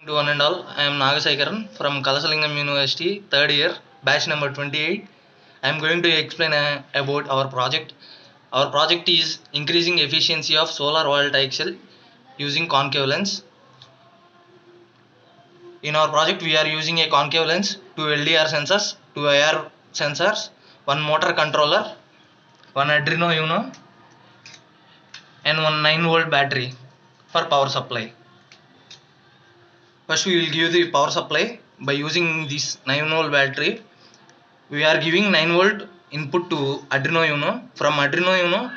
To one and all, I am Nagasekaran from Kalasalingam University, third year, batch number 28. I am going to explain about our project. Our project is increasing efficiency of solar voltaic cell using concave lens. In our project, we are using a concave lens, two LDR sensors, two IR sensors, one motor controller, one Arduino Uno, and one 9-volt battery for power supply. First, we will give the power supply by using this 9-volt battery. We are giving 9-volt input to Arduino Uno. From Arduino Uno,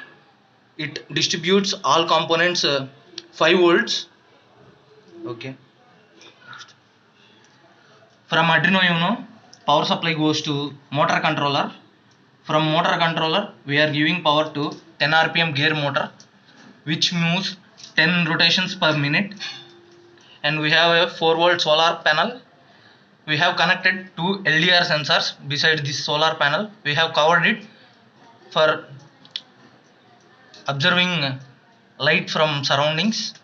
it distributes all components 5 volts. Okay. From Arduino Uno, power supply goes to motor controller. From motor controller, we are giving power to 10 RPM gear motor, which moves 10 rotations per minute. And we have a 4-volt solar panel. We have connected two LDR sensors beside this solar panel. We have covered it for observing light from surroundings.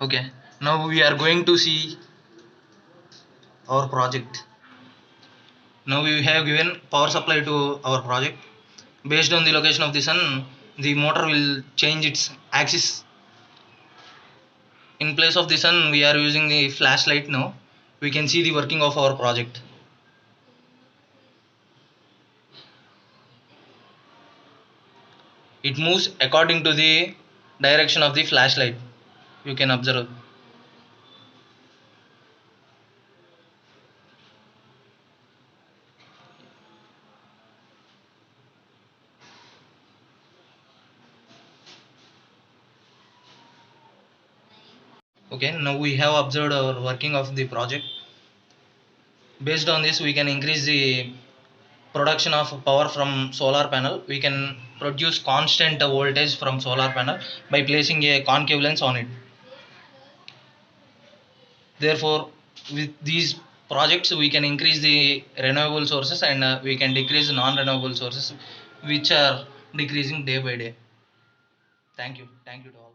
Okay, now we are going to see our project. Now we have given power supply to our project. Based on the location of the sun, the motor will change its axis. In place of the sun, we are using the flashlight now. We can see the working of our project. It moves according to the direction of the flashlight. You can observe. Okay, now we have observed our working of the project. Based on this, we can increase the production of power from solar panel. We can produce constant voltage from solar panel by placing a concave lens on it. Therefore, with these projects, we can increase the renewable sources and we can decrease non-renewable sources, which are decreasing day by day. Thank you to all.